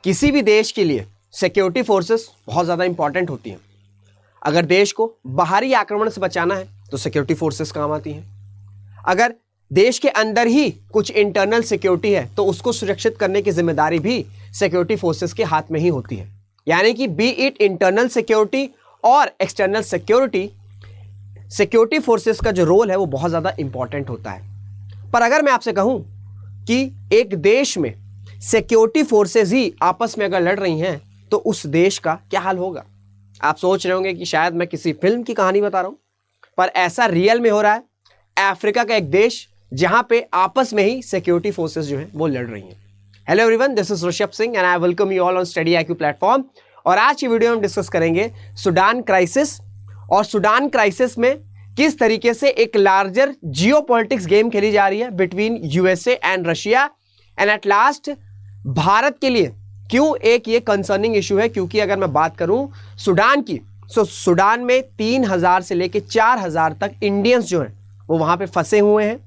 किसी भी देश के लिए सिक्योरिटी फोर्सेस बहुत ज़्यादा इंपॉर्टेंट होती हैं। अगर देश को बाहरी आक्रमण से बचाना है तो सिक्योरिटी फोर्सेस काम आती हैं। अगर देश के अंदर ही कुछ इंटरनल सिक्योरिटी है तो उसको सुरक्षित करने की जिम्मेदारी भी सिक्योरिटी फोर्सेस के हाथ में ही होती है। यानी कि बी इट इंटरनल सिक्योरिटी और एक्सटर्नल सिक्योरिटी, सिक्योरिटी फोर्सेस का जो रोल है वो बहुत ज़्यादा इंपॉर्टेंट होता है। पर अगर मैं आपसे कहूं कि एक देश में सिक्योरिटी फोर्सेस ही आपस में अगर लड़ रही हैं तो उस देश का क्या हाल होगा? आप सोच रहे होंगे कि शायद मैं किसी फिल्म की कहानी बता रहा हूं, पर ऐसा रियल में हो रहा है। अफ्रीका का एक देश जहां पे आपस में ही सिक्योरिटी फोर्सेस जो है वो लड़ रही हैं। Hello everyone, this is Rishabh Singh and I welcome you all on study IQ platform. और आज की वीडियो में हम डिस्कस करेंगे सूडान क्राइसिस, और सूडान क्राइसिस में किस तरीके से एक लार्जर जियोपॉलिटिक्स गेम खेली जा रही है between USA and Russia, and at last Bharat के लिए क्यों एक ये कंसर्निंग इशू है। क्योंकि अगर मैं बात करूं सूडान की, तो सूडान में 3000 से लेकर 4000 तक इंडियंस जो हैं वो वहां पे फंसे हुए हैं,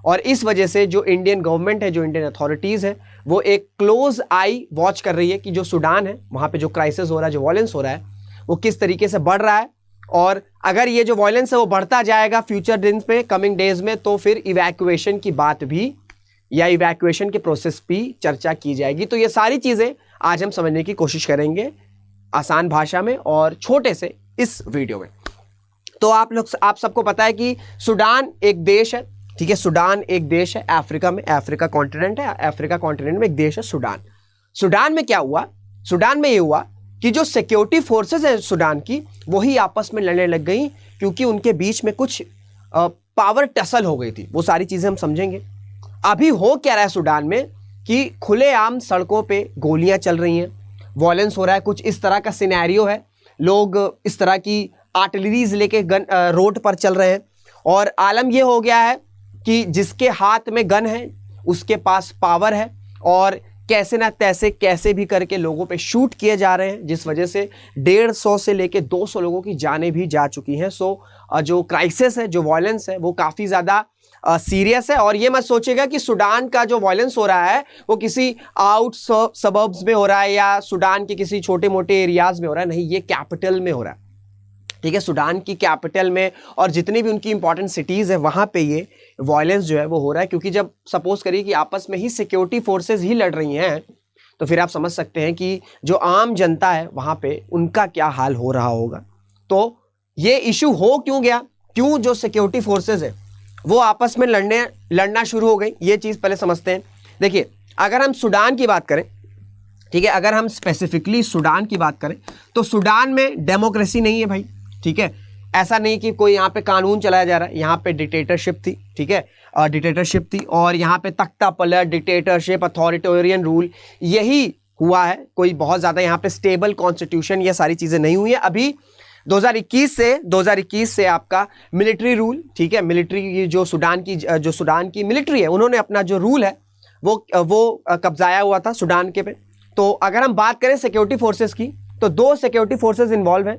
और इस वजह से जो इंडियन गवर्नमेंट है, जो इंडियन अथॉरिटीज़ है, वो एक क्लोज आई वॉच कर रही है कि जो सूडान है वहाँ पे जो क्राइसिस हो रहा है, जो वॉयलेंस हो रहा है, वो किस तरीके से बढ़ रहा है। और अगर ये जो वॉयलेंस है वो बढ़ता जाएगा फ्यूचर दिन में, कमिंग डेज में, तो फिर इवैक्यूएशन की बात भी या इवैक्यूएशन के प्रोसेस भी चर्चा की जाएगी। तो ये सारी चीज़ें आज हम समझने की कोशिश करेंगे आसान भाषा में और छोटे से इस वीडियो में। तो आप सबको पता है कि सूडान एक देश है, ठीक है। सूडान एक देश है अफ्रीका में, अफ्रीका कॉन्टिनेंट है, अफ्रीका कॉन्टिनेंट में एक देश है सूडान। सूडान में क्या हुआ? सूडान में ये हुआ कि जो सिक्योरिटी फोर्सेस है सूडान की, वही आपस में लड़ने लग गई क्योंकि उनके बीच में कुछ पावर टसल हो गई थी। वो सारी चीज़ें हम समझेंगे। अभी हो क्या रहा है सूडान में कि खुलेआम सड़कों पे गोलियां चल रही हैं, वॉयलेंस हो रहा है, कुछ इस तरह का सिनेरियो है। लोग इस तरह की आर्टिलरीज लेके गन रोड पर चल रहे हैं, और आलम ये हो गया है कि जिसके हाथ में गन है उसके पास पावर है, और कैसे ना तैसे कैसे भी करके लोगों पे शूट किए जा रहे हैं, जिस वजह से 150 से लेके 200 लोगों की जानें भी जा चुकी हैं। सो जो क्राइसिस है, जो वॉयलेंस है, वो काफ़ी ज़्यादा सीरियस है। और ये मत सोचिएगा कि सूडान का जो वॉयलेंस हो रहा है वो किसी आउट सबर्ब्स में हो रहा है या सूडान के किसी छोटे मोटे एरियाज में हो रहा है। नहीं, ये कैपिटल में हो रहा है, ठीक है। सूडान की कैपिटल में और जितनी भी उनकी इंपॉर्टेंट सिटीज़ है वहाँ पे ये वॉयलेंस जो है वो हो रहा है। क्योंकि जब सपोज करिए कि आपस में ही सिक्योरिटी फोर्सेस ही लड़ रही हैं, तो फिर आप समझ सकते हैं कि जो आम जनता है वहाँ पे उनका क्या हाल हो रहा होगा। तो ये इशू हो क्यों गया, क्यों जो सिक्योरिटी फोर्सेस है वो आपस में लड़ना शुरू हो गई, ये चीज़ पहले समझते हैं। देखिए, अगर हम सूडान की बात करें, ठीक है, अगर हम स्पेसिफिकली सूडान की बात करें तो सूडान में डेमोक्रेसी नहीं है भाई, ठीक है। ऐसा नहीं कि कोई यहाँ पे कानून चलाया जा रहा है, यहाँ पे डिक्टेटरशिप थी, ठीक है, डिक्टेटरशिप थी, और यहाँ पे तख्ता पलट, डिक्टेटरशिप, अथॉरिटेरियन रूल, यही हुआ है। कोई बहुत ज़्यादा यहाँ पे स्टेबल कॉन्स्टिट्यूशन, ये सारी चीज़ें नहीं हुई है। अभी 2021 से आपका मिलिट्री रूल, ठीक है, मिलिट्री जो सूडान की मिलिट्री है, उन्होंने अपना जो रूल है वो कब्जाया हुआ था सूडान के पे। तो अगर हम बात करें सिक्योरिटी फोर्सेस की, तो 2 सिक्योरिटी फोर्सेस इन्वॉल्व हैं।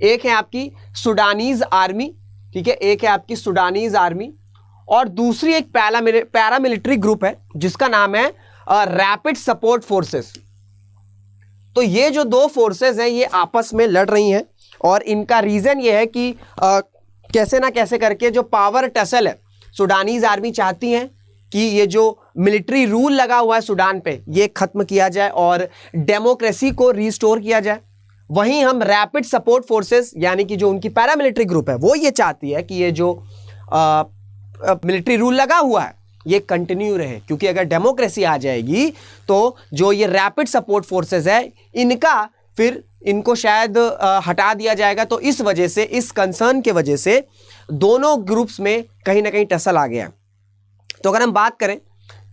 एक है आपकी सूडानीज आर्मी, ठीक है, एक है आपकी सूडानीज आर्मी, और दूसरी एक पैरामिलिट्री ग्रुप है जिसका नाम है रैपिड सपोर्ट फोर्सेस। तो ये जो 2 फोर्सेस हैं ये आपस में लड़ रही हैं, और इनका रीजन ये है कि कैसे ना कैसे करके जो पावर टसल है, सूडानीज आर्मी चाहती हैं कि ये जो मिलिट्री रूल लगा हुआ है सूडान पे ये खत्म किया जाए और डेमोक्रेसी को रिस्टोर किया जाए। वहीं हम रैपिड सपोर्ट फोर्सेस यानी कि जो उनकी पैरामिलिट्री ग्रुप है वो ये चाहती है कि ये जो मिलिट्री रूल लगा हुआ है ये कंटिन्यू रहे, क्योंकि अगर डेमोक्रेसी आ जाएगी तो जो ये रैपिड सपोर्ट फोर्सेस है इनको शायद हटा दिया जाएगा। तो इस वजह से, इस कंसर्न के वजह से दोनों ग्रुप्स में कहीं ना कहीं टसल आ गया। तो अगर हम बात करें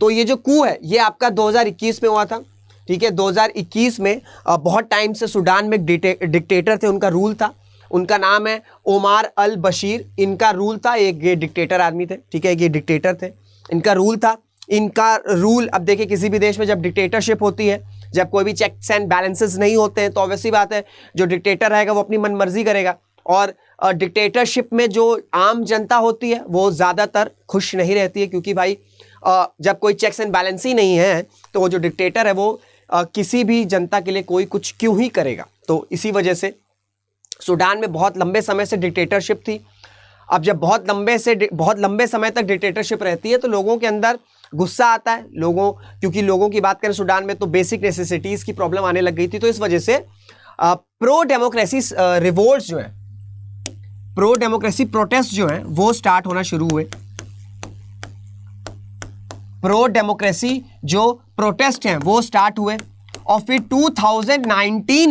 तो ये जो कू है ये आपका 2021 में हुआ था, ठीक है। 2021 में बहुत टाइम से सूडान में डिक्टेटर थे, उनका रूल था, उनका नाम है ओमार अल बशीर। इनका रूल था, एक ये डिक्टेटर आदमी थे, ठीक है, ये डिक्टेटर थे, इनका रूल था। इनका रूल, अब देखिए किसी भी देश में जब डिक्टेटरशिप होती है, जब कोई भी चेक्स एंड बैलेंसेस नहीं होते हैं, तो ऑब्वियसली बात है जो डिक्टेटर रहेगा वो अपनी मनमर्जी करेगा। और डिक्टेटरशिप में जो आम जनता होती है वो ज़्यादातर खुश नहीं रहती है, क्योंकि भाई जब कोई चेक्स एंड बैलेंस ही नहीं है तो वो जो डिक्टेटर है वो किसी भी जनता के लिए कोई कुछ क्यों ही करेगा। तो इसी वजह से सूडान में बहुत लंबे समय से डिक्टेटरशिप थी। अब जब बहुत लंबे समय तक डिक्टेटरशिप रहती है तो लोगों के अंदर गुस्सा आता है, क्योंकि लोगों की बात करें सूडान में तो बेसिक नेसेसिटीज़ की प्रॉब्लम आने लग गई थी। तो इस वजह से प्रो डेमोक्रेसी रिवोल्ट्स जो है, प्रो डेमोक्रेसी प्रोटेस्ट जो है वो स्टार्ट होना शुरू हुए। प्रो डेमोक्रेसी जो प्रोटेस्ट हैं वो स्टार्ट हुए और फिर 2019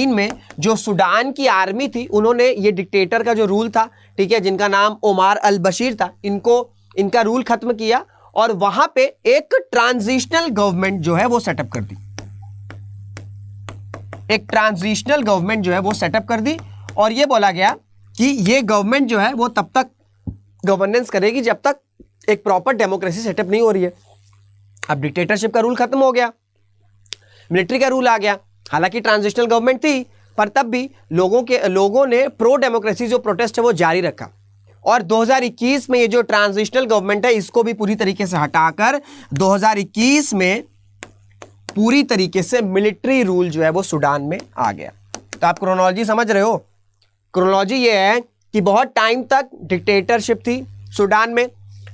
में जो सूडान की आर्मी थी उन्होंने ये डिक्टेटर का जो रूल था, ठीक है, जिनका नाम ओमार अल बशीर था, इनका रूल खत्म किया और वहां पे एक ट्रांजिशनल गवर्नमेंट जो है वो सेटअप कर दी। एक ट्रांजिशनल गवर्नमेंट जो है वो सेटअप कर दी और ये बोला गया कि ये गवर्नमेंट जो है वो तब तक गवर्नेंस करेगी जब तक एक प्रॉपर डेमोक्रेसी सेटअप नहीं हो रही है। अब डिक्टेटरशिप का रूल खत्म हो गया, मिलिट्री का रूल आ गया। हालांकि ट्रांजिशनल गवर्नमेंट थी पर तब भी लोगों ने प्रो डेमोक्रेसी जो प्रोटेस्ट है वो जारी रखा और 2021 में ये जो ट्रांजिशनल गवर्नमेंट है इसको भी पूरी तरीके से हटाकर 2021 में पूरी तरीके से मिलिट्री रूल जो है वो सूडान में आ गया। तो आप क्रोनोलॉजी समझ रहे हो। क्रोनोलॉजी ये है कि बहुत टाइम तक डिक्टेटरशिप थी सूडान में,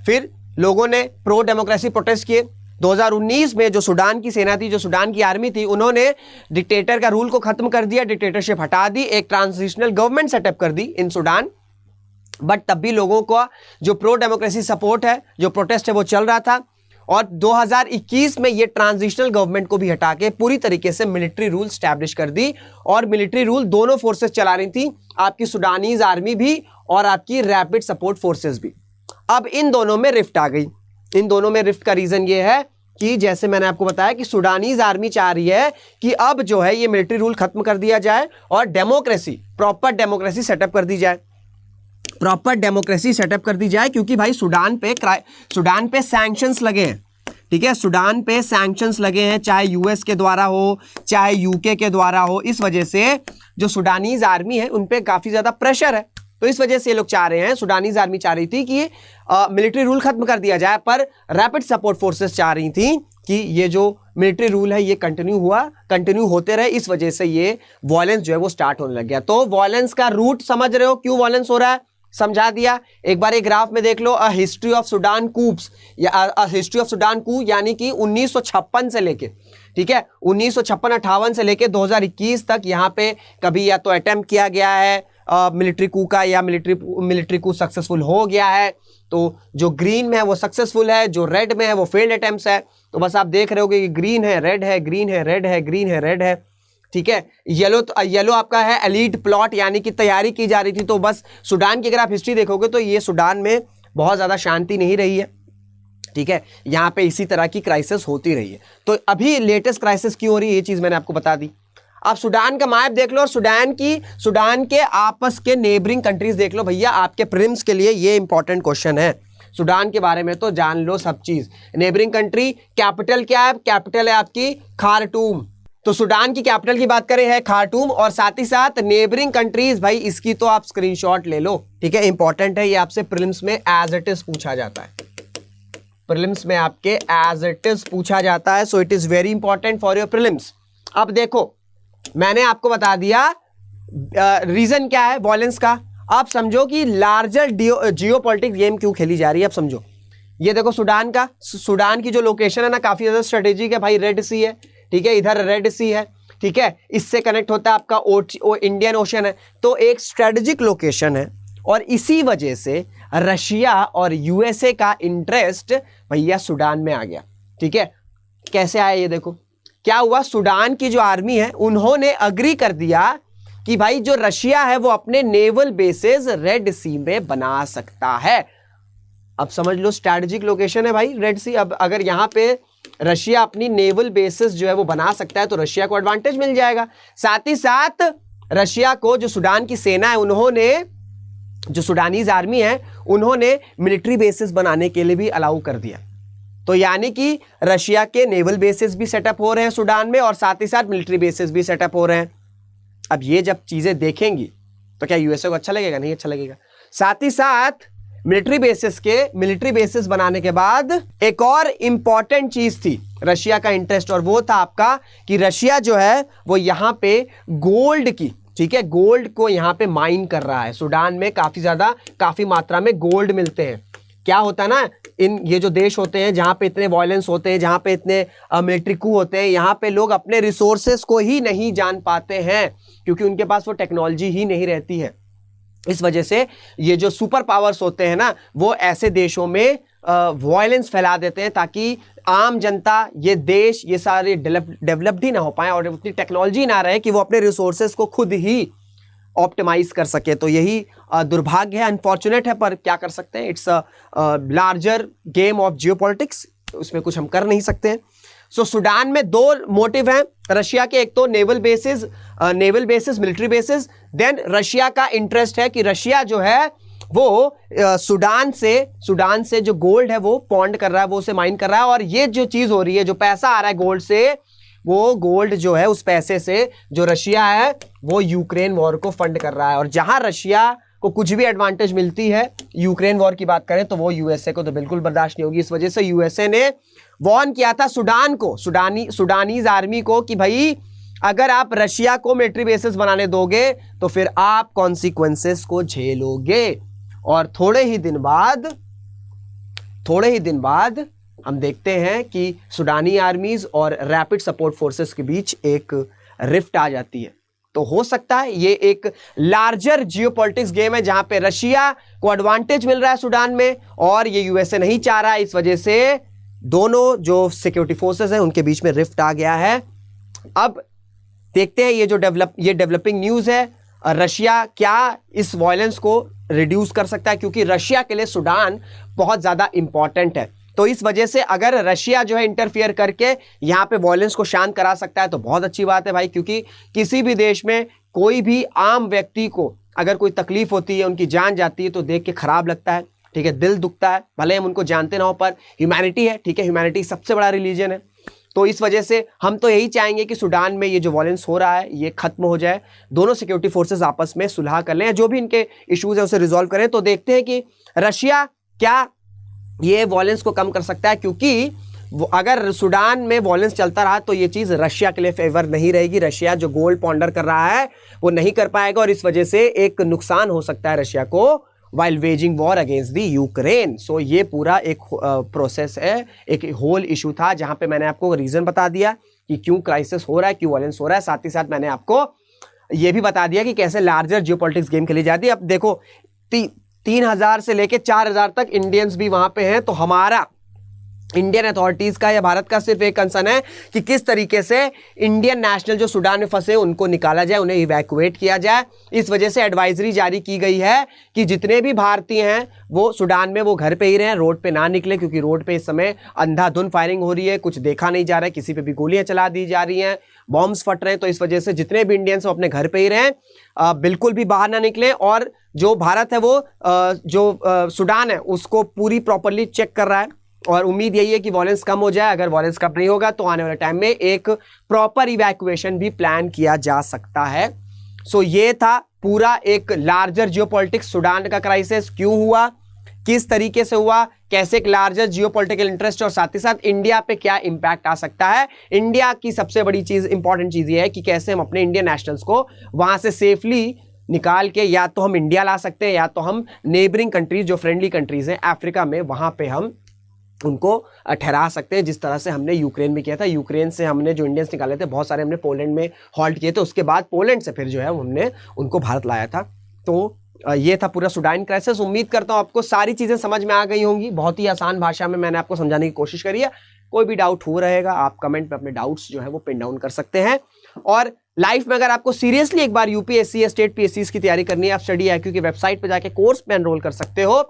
फिर लोगों ने प्रो डेमोक्रेसी प्रोटेस्ट किए। 2019 में जो सूडान की सेना थी, जो सूडान की आर्मी थी, उन्होंने डिक्टेटर का रूल को खत्म कर दिया, डिक्टेटरशिप हटा दी, एक ट्रांजिशनल गवर्नमेंट सेटअप कर दी इन सूडान। बट तब भी लोगों को जो प्रो डेमोक्रेसी सपोर्ट है, जो प्रोटेस्ट है वो चल रहा था और 2021 में ये ट्रांजिशनल गवर्नमेंट को भी हटा के पूरी तरीके से मिलिट्री रूल स्टैब्लिश कर दी और मिलिट्री रूल दोनों फोर्सेस चला रही थी, आपकी सूडानीज आर्मी भी और आपकी रैपिड सपोर्ट फोर्सेस भी। अब इन दोनों में रिफ्ट आ गई। इन दोनों में रिफ्ट का रीजन ये है कि जैसे मैंने आपको बताया कि सूडानीज आर्मी चाह रही है कि अब जो है ये मिलिट्री रूल खत्म कर दिया जाए और डेमोक्रेसी, प्रॉपर डेमोक्रेसी सेटअप कर दी जाए, प्रॉपर डेमोक्रेसी सेटअप कर दी जाए। क्योंकि भाई सूडान पे सैंक्शंस लगे हैं, ठीक है, सूडान पे सैंक्शंस लगे हैं, चाहे यूएस के द्वारा हो चाहे यूके के द्वारा हो। इस वजह से जो सूडानीज आर्मी है उन पे काफी ज्यादा प्रेशर है। तो इस वजह से ये लोग चाह रहे हैं, सूडानीज आर्मी चाह रही थी कि मिलिट्री रूल खत्म कर दिया जाए, पर रैपिड सपोर्ट फोर्सेस चाह रही थी कि ये जो मिलिट्री रूल है ये कंटिन्यू होते रहे। इस वजह से ये वॉयलेंस जो है वो स्टार्ट होने लग गया। तो वॉयलेंस का रूट समझ रहे हो क्यों वॉयलेंस हो रहा है, समझा दिया। एक बार एक ग्राफ में देख लो, अ हिस्ट्री ऑफ सूडान कूप्स या अ हिस्ट्री ऑफ सूडान कू, यानी कि 1956 से लेके, ठीक है, 1956-58 से लेके 2021 तक यहाँ पे कभी या तो अटेम्प्ट किया गया है मिलिट्री कू का या मिलिट्री कू सक्सेसफुल हो गया है। तो जो ग्रीन में है वो सक्सेसफुल है, जो रेड में है वो फेल्ड अटेम्प्ट्स है। तो बस आप देख रहे होगे कि ग्रीन है, रेड है, ग्रीन है, रेड है, ग्रीन है, रेड है, ठीक है। येलो आपका है एलीड प्लॉट, यानी कि तैयारी की जा रही थी। तो बस सूडान की अगर आप हिस्ट्री देखोगे तो ये सूडान में बहुत ज़्यादा शांति नहीं रही है, ठीक है, यहाँ पे इसी तरह की क्राइसिस होती रही है। तो अभी लेटेस्ट क्राइसिस क्यों हो रही है ये चीज़ मैंने आपको बता दी। आप सूडान का मैप देख लो और सूडान के आपस के नेबरिंग कंट्रीज देख लो। भैया आपके प्रीलिम्स के लिए ये इंपॉर्टेंट क्वेश्चन है। सूडान के बारे में तो जान लो सब चीज़। नेबरिंग कंट्री, कैपिटल क्या है? कैपिटल है आपकी खार्टूम। तो सूडान की कैपिटल की बात करें है खार्टूम, और साथ ही साथ नेबरिंग कंट्रीज, भाई इसकी तो आप स्क्रीनशॉट ले लो, ठीक है, इंपॉर्टेंट है ये, आपसे प्रीलिम्स में एज इट इज पूछा जाता है। प्रीलिम्स में आपके एज इट इज पूछा जाता है, so it is very important for your prelims. अब देखो मैंने आपको बता दिया रीजन क्या है वॉयलेंस का। आप समझो कि लार्जर जियोपॉलिटिक्स गेम क्यों खेली जा रही है। अब समझो, ये देखो सूडान की जो लोकेशन है ना काफी ज्यादा स्ट्रेटेजिक है भाई। रेड सी है, ठीक है, इधर रेड सी है, ठीक है, इससे कनेक्ट होता है आपका इंडियन ओशन है। तो एक स्ट्रेटेजिक लोकेशन है और इसी वजह से रशिया और यूएसए का इंटरेस्ट भैया सूडान में आ गया, ठीक है। कैसे आया ये देखो, क्या हुआ, सूडान की जो आर्मी है उन्होंने अग्री कर दिया कि भाई जो रशिया है वो अपने नेवल बेसेस रेड सी में बना सकता है। अब समझ लो स्ट्रैटेजिक लोकेशन है भाई रेड सी। अब अगर यहां पे रशिया अपनी नेवल बेसिस जो है वो बना सकता है तो रशिया को एडवांटेज मिल जाएगा। साथ ही साथ रशिया को, जो सूडान की सेना है, उन्होंने, जो सूडानीज आर्मी है, उन्होंने मिलिट्री बेसिस बनाने के लिए भी अलाउ कर दिया। तो यानी कि रशिया के नेवल बेसिस भी सेटअप हो रहे हैं सूडान में और साथ ही साथ मिलिट्री बेसिस भी सेटअप हो रहे हैं। अब ये जब चीजें देखेंगी तो क्या यूएसए को अच्छा लगेगा? नहीं अच्छा लगेगा। साथ ही साथ मिलिट्री बेसिस बनाने के बाद एक और इंपॉर्टेंट चीज थी रशिया का इंटरेस्ट, और वो था आपका कि रशिया जो है वो यहां पे गोल्ड की, ठीक है, गोल्ड को यहां पे माइन कर रहा है। सूडान में काफी मात्रा में गोल्ड मिलते हैं। क्या होता है ना, ये जो देश होते हैं जहां पे इतने वायलेंस होते हैं, जहां पे इतने मिलिट्री कू होते हैं, यहां पे लोग अपने रिसोर्सेस को ही नहीं जान पाते हैं क्योंकि उनके पास वो टेक्नोलॉजी ही नहीं रहती है। इस वजह से ये जो सुपर पावर्स होते हैं ना, वो ऐसे देशों में वायलेंस फैला देते हैं ताकि आम जनता, ये देश, ये सारे डेवलप्ड ही ना हो पाए और उतनी टेक्नोलॉजी ना रहे कि वो अपने रिसोर्सेस को खुद ही ऑप्टिमाइज कर सके। तो यही दुर्भाग्य है, अनफॉर्चुनेट है, पर क्या कर सकते हैं, it's a larger game of geopolitics, उसमें कुछ हम कर नहीं सकते हैं। सो सूडान में दो मोटिव हैं रशिया के, एक तो naval bases, military bases. Then Russia का इंटरेस्ट है कि रशिया जो है वो सूडान से जो गोल्ड है वो पॉन्ड कर रहा है, वो उसे माइन कर रहा है, और ये जो चीज हो रही है, जो पैसा आ रहा है गोल्ड से, वो गोल्ड जो है उस पैसे से जो रशिया है वो यूक्रेन वॉर को फंड कर रहा है। और जहां रशिया को कुछ भी एडवांटेज मिलती है यूक्रेन वॉर की बात करें तो वो यूएसए को तो बिल्कुल बर्दाश्त नहीं होगी। इस वजह से यूएसए ने वार्न किया था सूडान को, सूडानीज आर्मी को, कि भाई अगर आप रशिया को मिलिट्री बेसिस बनाने दोगे तो फिर आप कॉन्सिक्वेंसेस को झेलोगे। और थोड़े ही दिन बाद हम देखते हैं कि सूडानी आर्मीज और रैपिड सपोर्ट फोर्सेस के बीच एक रिफ्ट आ जाती है। तो हो सकता है ये एक लार्जर जियोपॉलिटिक्स गेम है जहां पे रशिया को एडवांटेज मिल रहा है सूडान में और ये यूएसए नहीं चाह रहा है। इस वजह से दोनों जो सिक्योरिटी फोर्सेस हैं उनके बीच में रिफ्ट आ गया है। अब देखते हैं ये जो डेवलपिंग न्यूज है, रशिया क्या इस वायलेंस को रिड्यूस कर सकता है, क्योंकि रशिया के लिए सूडान बहुत ज्यादा इंपॉर्टेंट है। तो इस वजह से अगर रशिया जो है इंटरफियर करके यहाँ पे वायलेंस को शांत करा सकता है तो बहुत अच्छी बात है भाई, क्योंकि किसी भी देश में कोई भी आम व्यक्ति को अगर कोई तकलीफ होती है, उनकी जान जाती है तो देख के खराब लगता है, ठीक है, दिल दुखता है, भले हम उनको जानते ना हो, पर ह्यूमैनिटी है, ठीक है, ह्यूमैनिटी सबसे बड़ा रिलीजन है। तो इस वजह से हम तो यही चाहेंगे कि सूडान में ये जो वायलेंस हो रहा है ये खत्म हो जाए, दोनों सिक्योरिटी फोर्सेस आपस में सुलह कर लें, जो भी इनके इश्यूज हैं उसे रिजॉल्व करें। तो देखते हैं कि रशिया क्या ये वायलेंस को कम कर सकता है, क्योंकि अगर सूडान में वायलेंस चलता रहा तो ये चीज रशिया के लिए फेवर नहीं रहेगी। रशिया जो गोल्ड पॉन्डर कर रहा है वो नहीं कर पाएगा और इस वजह से एक नुकसान हो सकता है रशिया को while waging war against the Ukraine. So ये पूरा एक प्रोसेस है, एक होल इशू था जहां पे मैंने आपको रीजन बता दिया कि क्यों क्राइसिस हो रहा है, क्यों वायलेंस हो रहा है, साथ ही साथ मैंने आपको ये भी बता दिया कि कैसे लार्जर जियोपॉलिटिक्स गेम खेली जाती है। अब देखो 3000 से लेके 4000 तक इंडियंस भी वहां पे हैं, तो हमारा इंडियन अथॉरिटीज का या भारत का सिर्फ एक कंसर्न है कि किस तरीके से इंडियन नेशनल जो सूडान में फंसे उनको निकाला जाए, उन्हें इवैक्यूएट किया जाए। इस वजह से एडवाइजरी जारी की गई है कि जितने भी भारतीय हैं वो सूडान में वो घर पे ही रहें, रोड पे ना निकले, क्योंकि रोड पे इस समय अंधाधुंध फायरिंग हो रही है, कुछ देखा नहीं जा रहा है, किसी पे भी गोलियां चला दी जा रही हैं, बॉम्ब्स फट रहे हैं। तो इस वजह से जितने भी इंडियंस अपने घर पे ही रहें, बिल्कुल भी बाहर ना निकलें। और जो भारत है वो जो सूडान है उसको पूरी प्रॉपरली चेक कर रहा है और उम्मीद यही है कि वायलेंस कम हो जाए। अगर वायलेंस कम नहीं होगा तो आने वाले टाइम में एक प्रॉपर इवैक्यूएशन भी प्लान किया जा सकता है। सो ये था पूरा एक लार्जर जियोपॉलिटिक्स, सूडान का क्राइसिस क्यों हुआ, किस तरीके से हुआ, कैसे एक लार्जर जियोपॉलिटिकल इंटरेस्ट और साथ ही साथ इंडिया पे क्या इंपैक्ट आ सकता है। इंडिया की सबसे बड़ी चीज, इंपॉर्टेंट चीज ये है कि कैसे हम अपने इंडियन नेशनल्स को वहां से सेफली निकाल के या तो हम इंडिया ला सकते हैं या तो हम नेबरिंग कंट्रीज जो फ्रेंडली कंट्रीज हैं अफ्रीका में, वहां पे हम उनको ठहरा सकते हैं, जिस तरह से हमने यूक्रेन में किया था। यूक्रेन से हमने जो इंडियंस निकाले थे बहुत सारे हमने पोलैंड में हॉल्ट किए थे, उसके बाद पोलैंड से फिर जो है हमने उनको भारत लाया था। तो ये था पूरा सूडान क्राइसिस। उम्मीद करता हूँ आपको सारी चीज़ें समझ में आ गई होंगी, बहुत ही आसान भाषा में मैंने आपको समझाने की कोशिश करी है। कोई भी डाउट हो रहेगा आप कमेंट में अपने डाउट्स जो है वो पिन डाउन कर सकते हैं। और लाइफ में अगर आपको सीरियसली एक बार यूपीएससी या स्टेट पीएससी की तैयारी करनी है, आप स्टडी IQ की वेबसाइट पर जाके कोर्स में एनरोल कर सकते हो।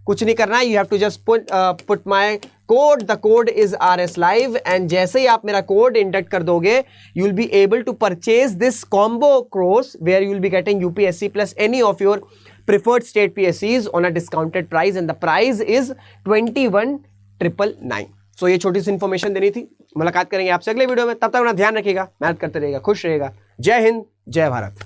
कुछ नहीं करना है, you have to just put my code, the code is RS Live, and जैसे ही आप मेरा कोड इंटर कर दोगे you will be able to purchase this combo course where you will be getting UPSC plus any of your preferred state PSCs on a discounted price and the price is 21,999। So ये छोटी सी information देनी थी। मुलाकात करेंगे आपसे अगले video में, तब तक अपना ध्यान रखिएगा, मेहनत करते रहिएगा, खुश रहिएगा। जय हिंद, जय भारत।